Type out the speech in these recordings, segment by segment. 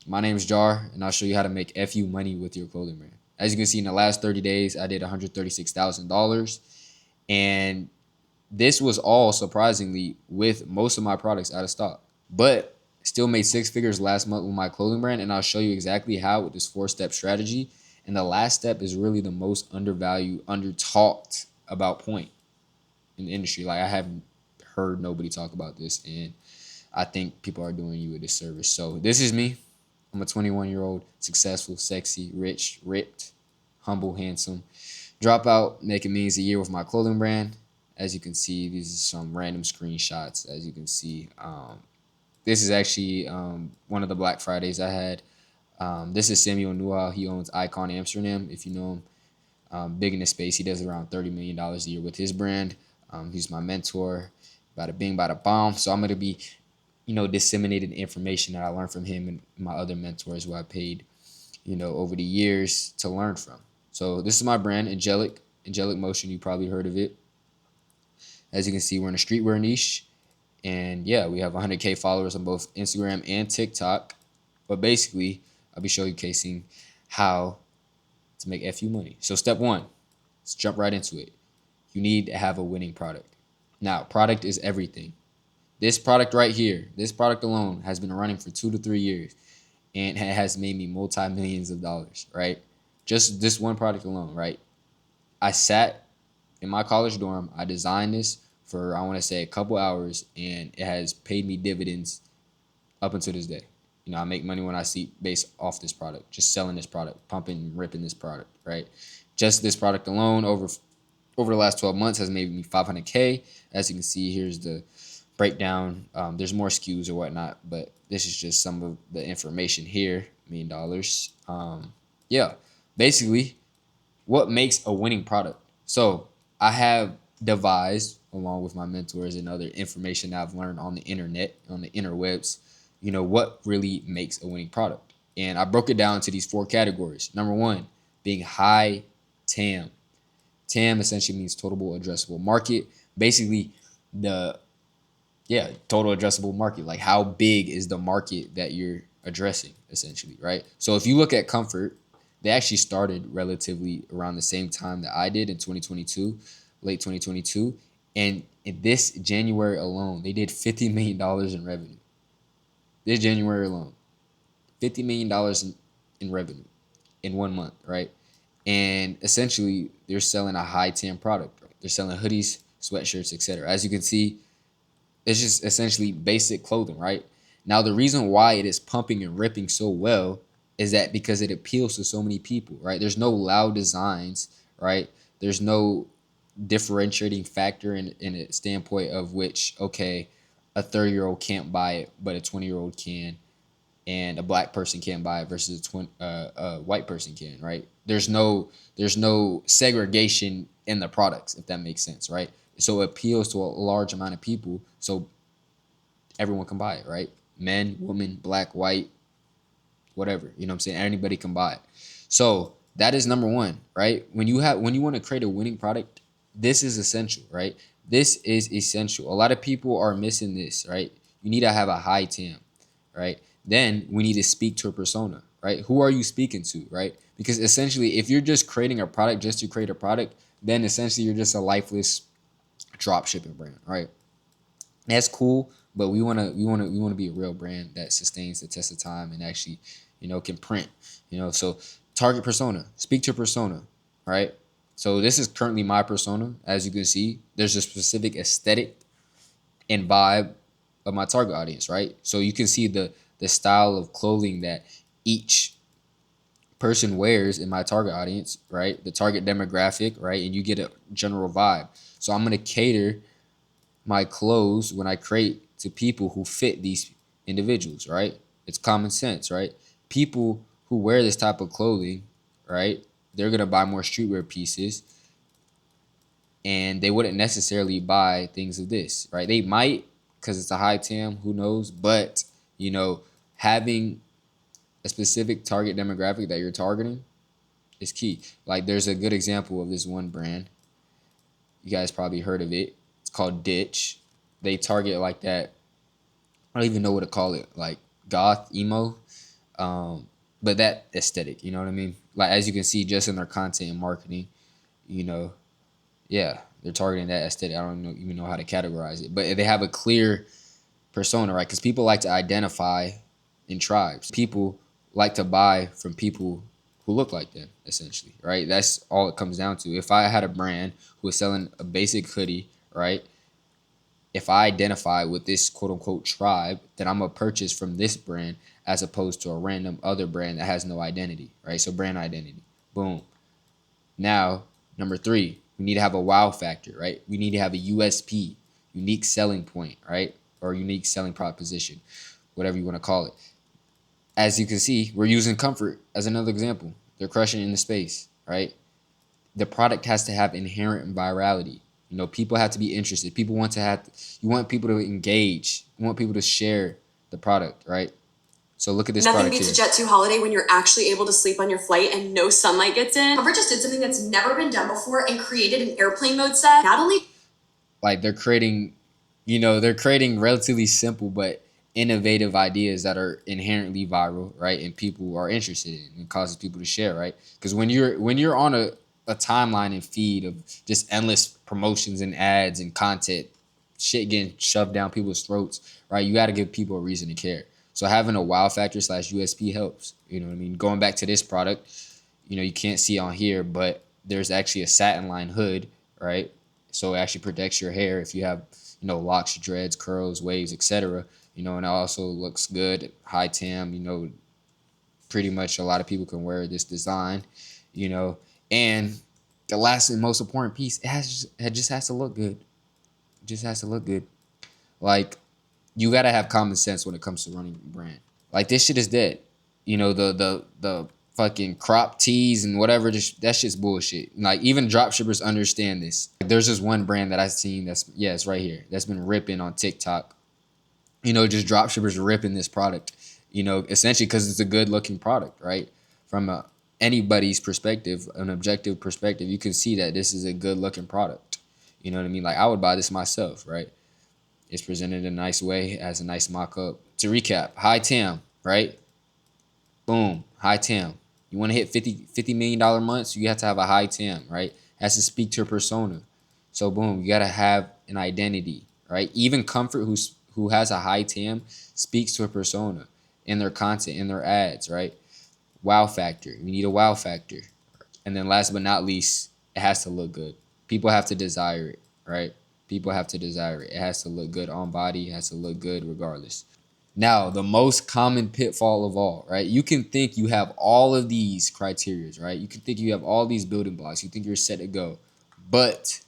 My name is Jar, and I'll show you how to make FU money with your clothing brand. As you can see, in the last 30 days, I did $136,000. And this was all surprisingly with most of my products out of stock. But still made six figures last month with my clothing brand. And I'll show you exactly how with this 4-step strategy. And the last step is really the most undervalued, under talked about point in the industry. Like I haven't heard nobody talk about this. And I think people are doing you a disservice. So this is me. I'm a 21-year-old, successful, sexy, rich, ripped, humble, handsome dropout, making millions a year with my clothing brand. As you can see, these are some random screenshots. As you can see, this is actually one of the Black Fridays I had. This is Samuel Newell. He owns Icon Amsterdam. If you know him, big in the space. He does around $30 million a year with his brand. He's my mentor. Bada bing, bada bomb. So I'm gonna be, disseminating information that I learned from him and my other mentors who I paid, over the years to learn from. So this is my brand, Angelic Motion. You probably heard of it. As you can see, we're in a streetwear niche. And yeah, we have 100K followers on both Instagram and TikTok. But basically, I'll be showcasing how to make FU money. So step one, let's jump right into it. You need to have a winning product. Now, product is everything. This product right here, this product alone has been running for 2 to 3 years and it has made me multi-millions of dollars, right? Just this one product alone, right? I sat in my college dorm. I designed this for, I want to say, a couple hours, and it has paid me dividends up until this day. I make money when I see based off this product, just selling this product, pumping, ripping this product, right? Just this product alone over the last 12 months has made me 500K. As you can see, here's the breakdown. There's more SKUs or whatnot, but this is just some of the information here. $1 million. Yeah, basically, what makes a winning product? So I have devised, along with my mentors and other information that I've learned on the internet, on the interwebs, what really makes a winning product. And I broke it down into these 4 categories. Number one, being high TAM. TAM essentially means total addressable market. Basically, the total addressable market. Like how big is the market that you're addressing, essentially, right? So if you look at Comfort, they actually started relatively around the same time that I did in 2022, late 2022. And in this January alone, they did $50 million in revenue. This January alone, $50 million in revenue in 1 month, right? And essentially, they're selling a high TAM product. Right? They're selling hoodies, sweatshirts, etc. As you can see, it's just essentially basic clothing, right? Now, the reason why it is pumping and ripping so well is that because it appeals to so many people, right? There's no loud designs, right? There's no differentiating factor in a standpoint of which, okay, a 30-year-old can't buy it, but a 20-year-old can, and a black person can't buy it versus a white person can, right? There's no segregation in the products, if that makes sense, right? So it appeals to a large amount of people, so everyone can buy it, right? Men, women, black, white, whatever. You know what I'm saying? Anybody can buy it. So that is number one, right? When you want to create a winning product, this is essential, right? This is essential. A lot of people are missing this, right? You need to have a high TAM, right? Then we need to speak to a persona, right? Who are you speaking to, right? Because essentially, if you're just creating a product just to create a product, then essentially you're just a lifeless drop shipping brand, right? That's cool, but we wanna be a real brand that sustains the test of time and actually, can print. So target persona, speak to persona, right? So this is currently my persona. As you can see, there's a specific aesthetic and vibe of my target audience, right? So you can see the style of clothing that each person wears in my target audience, right? The target demographic, right? And you get a general vibe. So I'm gonna cater my clothes when I create to people who fit these individuals, right? It's common sense, right? People who wear this type of clothing, right? They're gonna buy more streetwear pieces and they wouldn't necessarily buy things of this, right? They might because it's a high TAM, who knows? But, having a specific target demographic that you're targeting is key. Like there's a good example of this one brand. You guys probably heard of it. It's called Ditch. They target like that. I don't even know what to call it. Like goth, emo. But that aesthetic, you know what I mean? Like as you can see, just in their content and marketing, you know, yeah, they're targeting that aesthetic. I don't even know how to categorize it, but they have a clear persona, right? Because people like to identify in tribes. People like to buy from people who look like them, essentially, right? That's all it comes down to. If I had a brand who was selling a basic hoodie, right? If I identify with this quote unquote tribe, then I'm gonna purchase from this brand as opposed to a random other brand that has no identity, right? So brand identity. Boom. Now, number three, we need to have a wow factor, right? We need to have a USP, unique selling point, right? Or unique selling proposition, whatever you want to call it. As you can see, we're using comfort as another example. They're crushing in the space, right? The product has to have inherent virality. You know, people have to be interested. People want to have, you want people to engage. You want people to share the product, right? So look at this Nothing product beats here. a Jet 2 holiday when you're actually able to sleep on your flight and no sunlight gets in. Comfort just did something that's never been done before and created an airplane mode set. Not only Like they're creating, you know, they're creating relatively simple but innovative ideas that are inherently viral, right? And people are interested in and causes people to share, right? Because when you're on a timeline and feed of just endless promotions and ads and content, shit getting shoved down people's throats, right? You got to give people a reason to care. So having a wow factor slash USP helps. You know what I mean? Going back to this product, you know, you can't see on here, but there's actually a satin line hood, right? So it actually protects your hair if you have, you know, locks, dreads, curls, waves, etc. You know, and it also looks good, high tam. You know, pretty much a lot of people can wear this design. You know, and the last and most important piece, it just has to look good. It just has to look good. Like you gotta have common sense when it comes to running a brand. Like this shit is dead. You know, the fucking crop tees and whatever, that shit's bullshit. Like even dropshippers understand this. Like, there's this one brand that I've seen that's, yeah, it's right here, that's been ripping on TikTok. You know, just dropshippers ripping this product. You know, essentially because it's a good looking product, right? From anybody's perspective, an objective perspective, you can see that this is a good looking product. You know what I mean? Like I would buy this myself, right? It's presented in a nice way, has a nice mock-up. To recap, high TAM, right? Boom, high TAM. You want to hit $50 million months, you have to have a high TAM, right? Has to speak to a persona. So boom, you gotta have an identity, right? Even Comfort, who has a high TAM, speaks to a persona in their content, in their ads, right? Wow factor. We need a wow factor. And then last but not least, it has to look good. People have to desire it, right? People have to desire it. It has to look good on body. It has to look good regardless. Now, the most common pitfall of all, right? You can think you have all of these criteria, right? You can think you have all these building blocks. You think you're set to go. But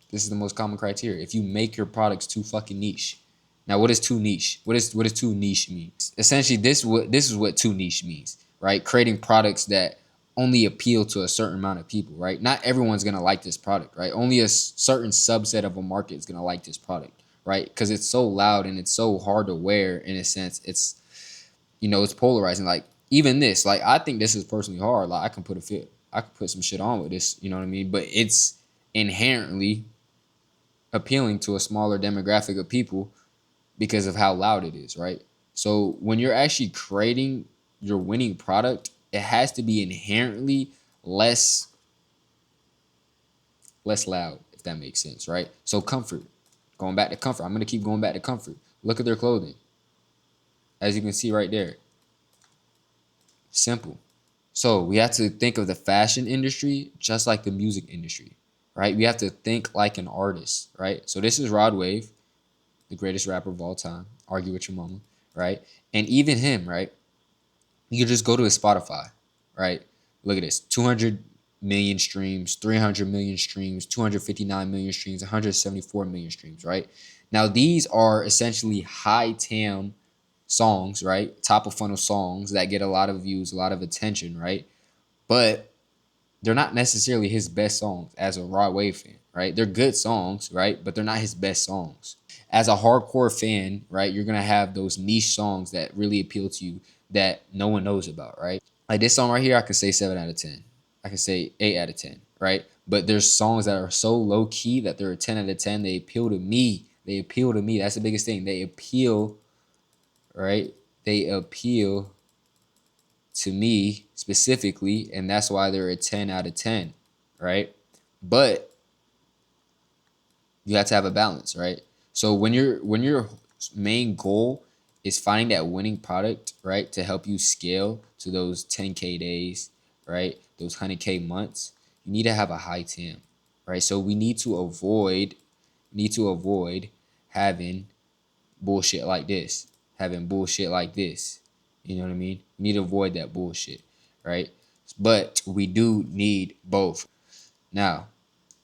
this is the most common criteria. If you make your products too fucking niche. Now, what is too niche? What is too niche means? Essentially, this is what too niche means, right? Creating products that only appeal to a certain amount of people, right? Not everyone's gonna like this product, right? Only a certain subset of a market is gonna like this product, right? Because it's so loud and it's so hard to wear. In a sense, it's, you know, it's polarizing. Like even this, like I think this is personally hard. Like I could put some shit on with this, you know what I mean? But it's inherently appealing to a smaller demographic of people because of how loud it is, right? So when you're actually creating your winning product, it has to be inherently less loud, if that makes sense, right? So comfort, going back to comfort. I'm gonna keep going back to comfort. Look at their clothing, as you can see right there. Simple. So we have to think of the fashion industry just like the music industry, right? We have to think like an artist, right? So this is Rod Wave, the greatest rapper of all time. Argue with your mama, right? And even him, right? You just go to his Spotify, right? Look at this: 200 million streams, 300 million streams, 259 million streams, 174 million streams, right? Now these are essentially high TAM songs, right? Top of funnel songs that get a lot of views, a lot of attention, right? But they're not necessarily his best songs as a Rod Wave fan, right? They're good songs, right? But they're not his best songs. As a hardcore fan, right, you're gonna have those niche songs that really appeal to you that no one knows about, right? Like this song right here, I can say 7 out of 10. I can say 8 out of 10, right? But there's songs that are so low key that they're a 10 out of 10. They appeal to me. They appeal to me. That's the biggest thing. They appeal, right? they appeal to me specifically, and that's why they're a 10 out of 10, right? But you have to have a balance, right? So when your main goal is finding that winning product, right, to help you scale to those 10K days, right, those 100K months, you need to have a high TAM, right? So we need to avoid having bullshit like this, having bullshit like this. You know what I mean? We need to avoid that bullshit, right? But we do need both. Now,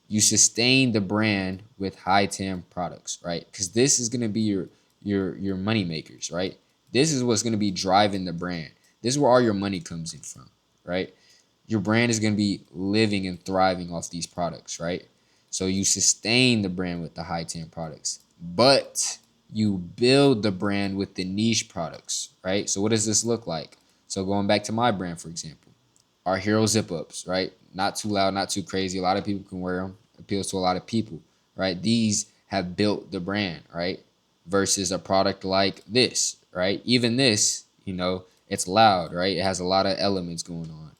you sustain the brand with high TAM products, right? Because this is gonna be your money makers, right? This is what's gonna be driving the brand. This is where all your money comes in from, right? Your brand is gonna be living and thriving off these products, right? So you sustain the brand with the high TAM products, but you build the brand with the niche products, right? So what does this look like? So going back to my brand, for example, our hero zip ups, right? Not too loud, not too crazy. A lot of people can wear them. Appeals to a lot of people, right? These have built the brand, right? Versus a product like this, right? Even this, it's loud, right? It has a lot of elements going on.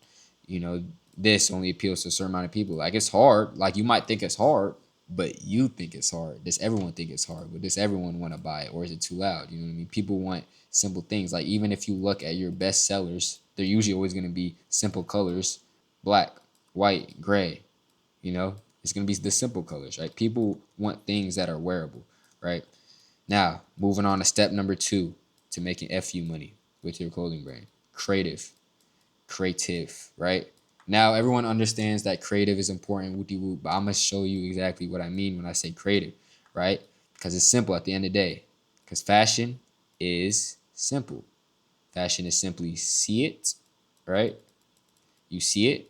You know, this only appeals to a certain amount of people. Like it's hard. Like you might think it's hard, but you think it's hard. Does everyone think it's hard? But does everyone want to buy it, or is it too loud? You know what I mean? People want simple things. Like even if you look at your best sellers, they're usually always going to be simple colors, black, white, gray. It's going to be the simple colors, right? People want things that are wearable, right? Now, moving on to step number 2 to making FU money with your clothing brand. Creative, right? Now, everyone understands that creative is important, whoop-de-whoop, but I'm going to show you exactly what I mean when I say creative, right? Because it's simple at the end of the day. Because fashion is simple. Fashion is simply see it, right? You see it,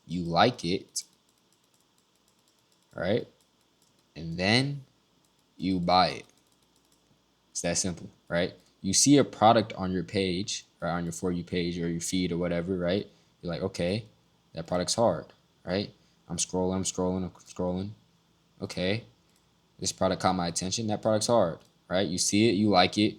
you like it, right? And then you buy it. It's that simple, right? You see a product on your page, right, on your For You page or your feed or whatever, right? You're like, okay, that product's hard, right? I'm scrolling. Okay, this product caught my attention. That product's hard, right? You see it, you like it,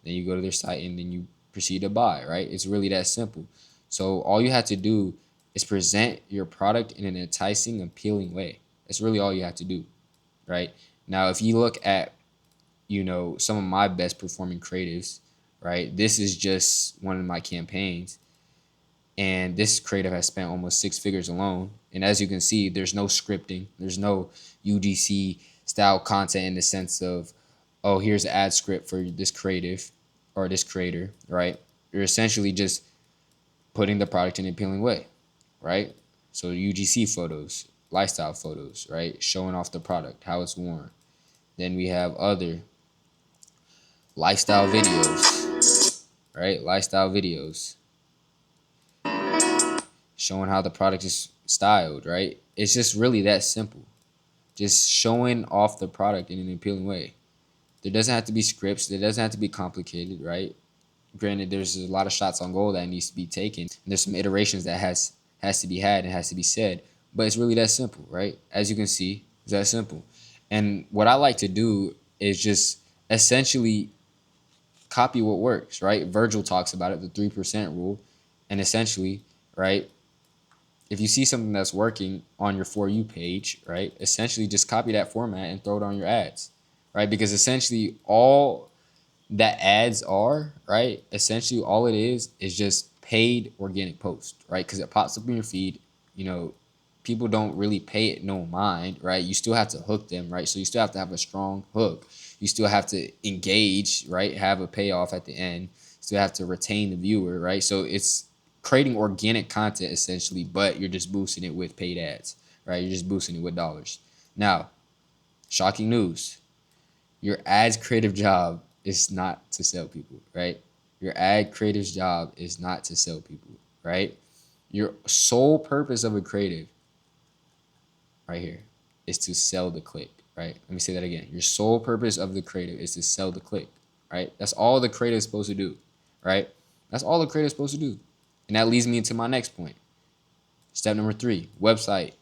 then you go to their site and then you proceed to buy, right? It's really that simple. So all you have to do is present your product in an enticing, appealing way. That's really all you have to do, right? Now, if you look at some of my best performing creatives, right? This is just one of my campaigns. And this creative has spent almost 6 figures alone. And as you can see, there's no scripting. There's no UGC style content in the sense of, oh, here's an ad script for this creative or this creator, right? You're essentially just putting the product in an appealing way, right? So UGC photos, lifestyle photos, right? Showing off the product, how it's worn. Then we have other lifestyle videos, right? Lifestyle videos showing how the product is styled, right? It's just really that simple. Just showing off the product in an appealing way. There doesn't have to be scripts. There doesn't have to be complicated, right? Granted, there's a lot of shots on goal that needs to be taken. And there's some iterations that has to be had and has to be said. But it's really that simple, right? As you can see, it's that simple. And what I like to do is just essentially copy what works, right? Virgil talks about it, the 3% rule. And essentially, right, if you see something that's working on your For You page, right, essentially just copy that format and throw it on your ads, right? Because essentially all that ads are, right, essentially all it is just paid organic post, right? Because it pops up in your feed, people don't really pay it no mind, right? You still have to hook them, right? So you still have to have a strong hook. You still have to engage, right? Have a payoff at the end. Still have to retain the viewer, right? So it's creating organic content essentially, but you're just boosting it with paid ads, right? You're just boosting it with dollars. Now, shocking news. Your ad's creative job is not to sell people, right? Your ad creative's job is not to sell people, right? Your sole purpose of a creative right here is to sell the click, right? Let me say that again. Your sole purpose of the creative is to sell the click, right? That's all the creative is supposed to do, right? That's all the creative is supposed to do. And that leads me into my next point. Step number 3, website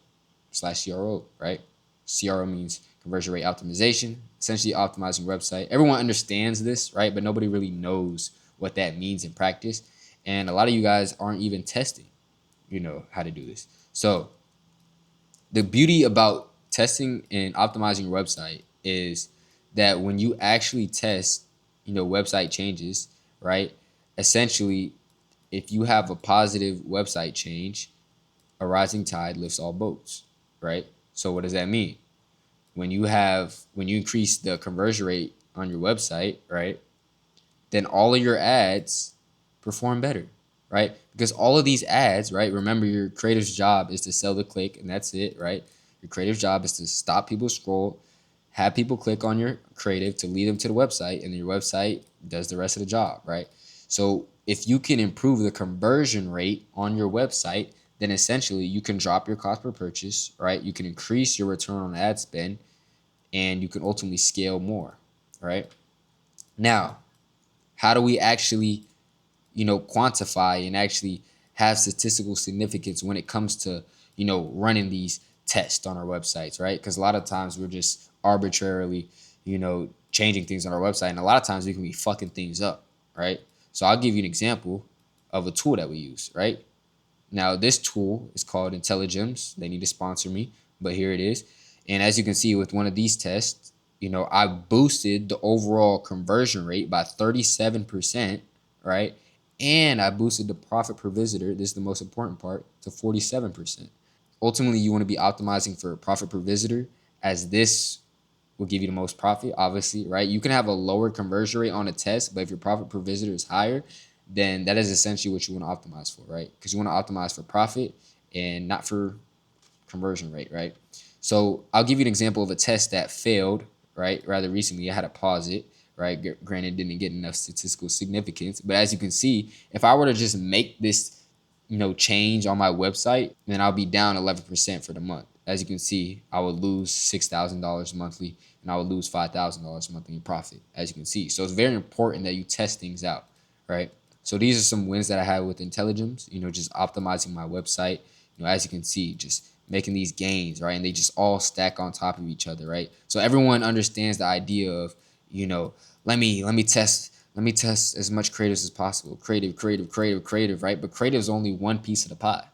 /CRO, right? CRO means conversion rate optimization, essentially optimizing your website. Everyone understands this, right? But nobody really knows what that means in practice. And a lot of you guys aren't even testing, how to do this. So the beauty about testing and optimizing your website is that when you actually test, website changes, right? Essentially, if you have a positive website change, a rising tide lifts all boats, right? So what does that mean? When you increase the conversion rate on your website, right, then all of your ads perform better, right? Because all of these ads, right? Remember, your creative's job is to sell the click, and that's it, right? Your creative's job is to stop people scroll, have people click on your creative to lead them to the website, and your website does the rest of the job, right? So if you can improve the conversion rate on your website, then essentially you can drop your cost per purchase, right? You can increase your return on ad spend, and you can ultimately scale more, right? Now, how do we actually, quantify and actually have statistical significance when it comes to, running these tests on our websites, right? Because a lot of times we're just arbitrarily, changing things on our website. And a lot of times we can be fucking things up, right? So I'll give you an example of a tool that we use, right? Now, this tool is called Intelligems. They need to sponsor me, but here it is. And as you can see with one of these tests, I boosted the overall conversion rate by 37%, right? And I boosted the profit per visitor, this is the most important part, to 47%. Ultimately, you want to be optimizing for profit per visitor, as this will give you the most profit, obviously, right? You can have a lower conversion rate on a test, but if your profit per visitor is higher, then that is essentially what you want to optimize for, right? Because you want to optimize for profit and not for conversion rate, right? So I'll give you an example of a test that failed, right? Rather recently, I had to pause it, right? Granted, didn't get enough statistical significance, but as you can see, if I were to just make this, change on my website, then I'll be down 11% for the month. As you can see, I would lose $6,000 monthly, and I would lose $5,000 monthly in profit, as you can see. So it's very important that you test things out, right? So these are some wins that I had with Intelligems, just optimizing my website. As you can see, just making these gains, right? And they just all stack on top of each other, right? So everyone understands the idea of, let me test as much creatives as possible. Creative, right? But creative is only one piece of the pie.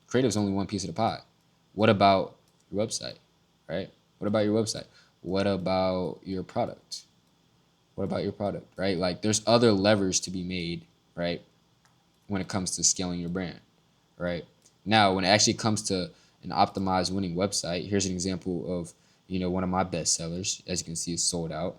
Creative is only one piece of the pie. What about your website, right? What about your website? What about your product? What about your product, right? Like, there's other levers to be made, right, when it comes to scaling your brand, right? Now, when it actually comes to an optimized winning website, here's an example of, one of my best sellers. As you can see, it's sold out.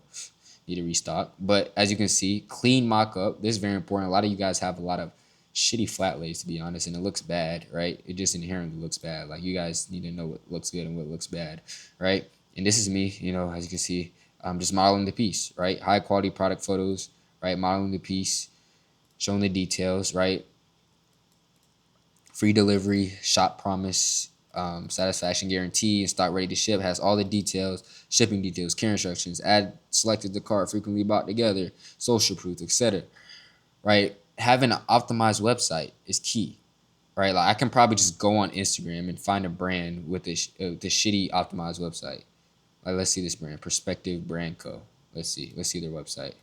Need to restock. But as you can see, clean mock-up. This is very important. A lot of you guys have a lot of shitty flat lays, to be honest, and it looks bad, right? It just inherently looks bad. Like, you guys need to know what looks good and what looks bad, right? And this is me, as you can see, I'm just modeling the piece, right? High quality product photos, right? Modeling the piece, showing the details, right? Free delivery, shop promise, satisfaction guarantee, and stock ready to ship. Has all the details, shipping details, care instructions, add selected to cart, frequently bought together, social proof, etc. Right? Having an optimized website is key, right? Like, I can probably just go on Instagram and find a brand with this shitty optimized website. Like, let's see this brand, Perspective Brand Co. Let's see their website.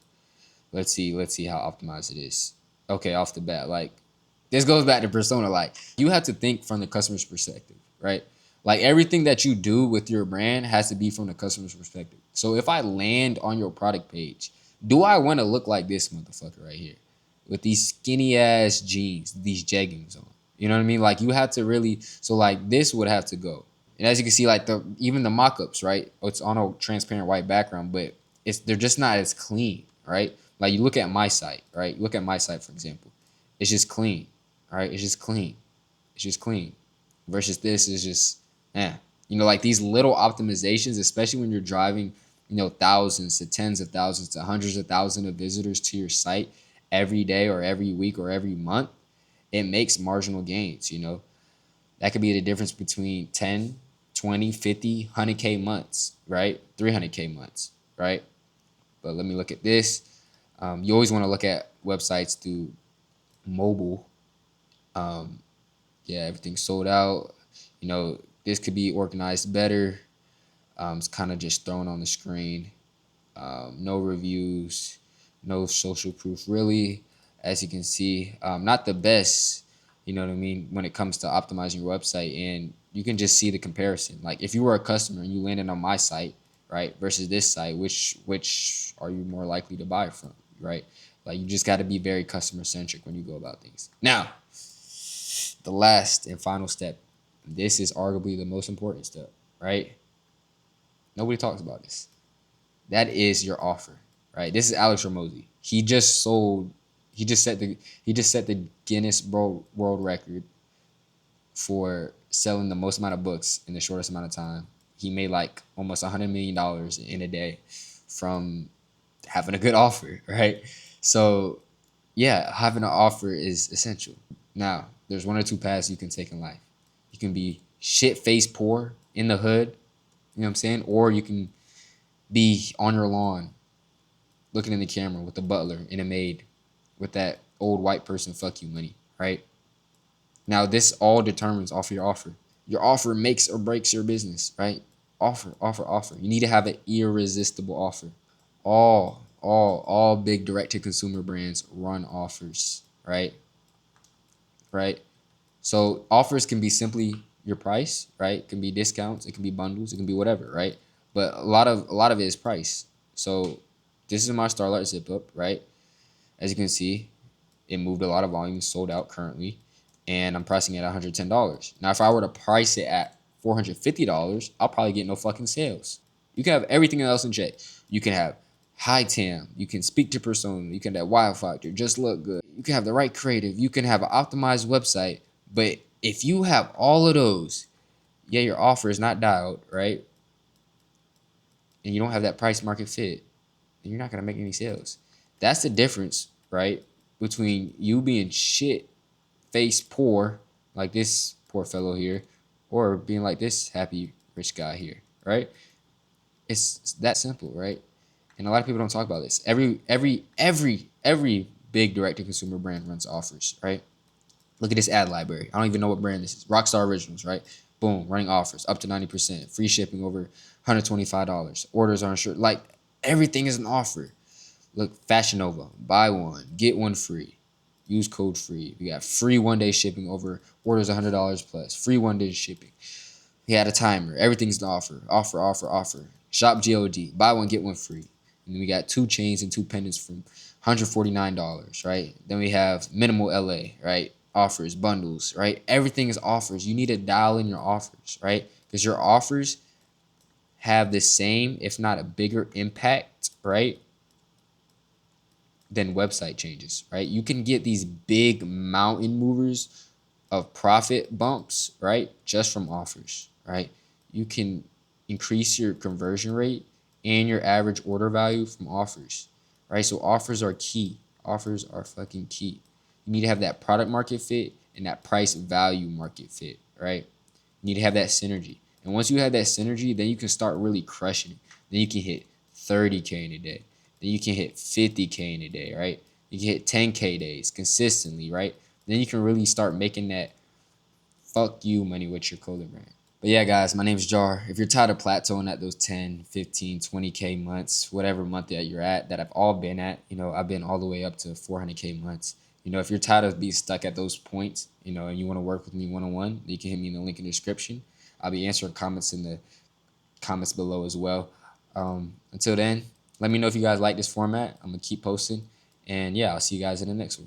Let's see how optimized it is. Okay, off the bat, like, this goes back to persona. Like, you have to think from the customer's perspective, right? Like, everything that you do with your brand has to be from the customer's perspective. So if I land on your product page, do I want to look like this motherfucker right here with these skinny ass jeans, these jeggings on? You know what I mean? Like, you have to really, so like, this would have to go. And as you can see, like, even the mock-ups, right? It's on a transparent white background, but they're just not as clean, right? Like, you look at my site, right? You look at my site, for example. It's just clean, right? It's just clean. It's just clean. Versus this is just, like, these little optimizations, especially when you're driving, thousands to tens of thousands to hundreds of thousands of visitors to your site every day or every week or every month, it makes marginal gains. That could be the difference between 10, 20, 50, 100K months, right? 300K months, right? But let me look at this. You always want to look at websites through mobile. Yeah, everything's sold out. This could be organized better. It's kind of just thrown on the screen. No reviews, no social proof, really. As you can see, not the best, you know what I mean, when it comes to optimizing your website. And you can just see the comparison. Like if you were a customer and you landed on my site, right, versus this site, which are you more likely to buy from, right? Like you just got to be very customer centric when you go about things. Now, the last and final step. This is arguably the most important step, right? Nobody talks about this. That is your offer, right? This is Alex Ramosi. He just sold. He just set the Guinness World Record for selling the most amount of books in the shortest amount of time. He made like almost $100 million in a day from having a good offer, right? So yeah, having an offer is essential. Now, there's one or two paths you can take in life. You can be shit faced poor in the hood, you know what I'm saying? Or you can be on your lawn looking in the camera with a butler and a maid with that old white person fuck you money, right? Now, this all determines off your offer. Your offer makes or breaks your business, right? Offer, offer, offer. You need to have an irresistible offer. All big direct to consumer brands run offers, right? Right? So offers can be simply your price, right? It can be discounts, it can be bundles, it can be whatever, right? But a lot of it is price. So this is my Starlight zip up, right? As you can see, it moved a lot of volume, sold out currently, and I'm pricing it at $110. Now, if I were to price it at $450, I'll probably get no fucking sales. You can have everything else in check. You can have high TAM. You can speak to persona. You can have wow factor. Just look good. You can have the right creative. You can have an optimized website. But if you have all of those, yeah, your offer is not dialed, right? And you don't have that price market fit, then you're not gonna make any sales. That's the difference, right? Between you being shit face poor, like this poor fellow here, or being like this happy rich guy here, right? It's that simple, right? And a lot of people don't talk about this. Every big direct to consumer brand runs offers, right? Look at this ad library. I don't even know what brand this is. Rockstar Originals, right? Boom, running offers up to 90%, free shipping over $125. Orders are insured. Like everything is an offer. Look, Fashion Nova, buy one, get one free. Use code free. We got free 1 day shipping over orders $100 plus. Free 1 day shipping. We had a timer. Everything's an offer. Offer, offer, offer. Shop GOD. Buy one, get one free. And then we got 2 chains and 2 pendants from $149, right? Then we have Minimal LA, right? Offers, bundles, right? Everything is offers. You need to dial in your offers, right? Because your offers have the same, if not a bigger impact, right, than website changes, right? You can get these big mountain movers of profit bumps, right, just from offers, right? You can increase your conversion rate and your average order value from offers, right? So offers are key. Offers are fucking key. You need to have that product market fit and that price value market fit, right? You need to have that synergy. And once you have that synergy, then you can start really crushing it. Then you can hit 30K in a day. Then you can hit 50K in a day, right? You can hit 10K days consistently, right? Then you can really start making that fuck you money with your clothing brand. But yeah, guys, my name's Jar. If you're tired of plateauing at those 10, 15, 20K months, whatever month that you're at, that I've all been at, I've been all the way up to 400K months. If you're tired of being stuck at those points, and you want to work with me one-on-one, you can hit me in the link in the description. I'll be answering comments in the comments below as well. Until then, let me know if you guys like this format. I'm going to keep posting. And yeah, I'll see you guys in the next one.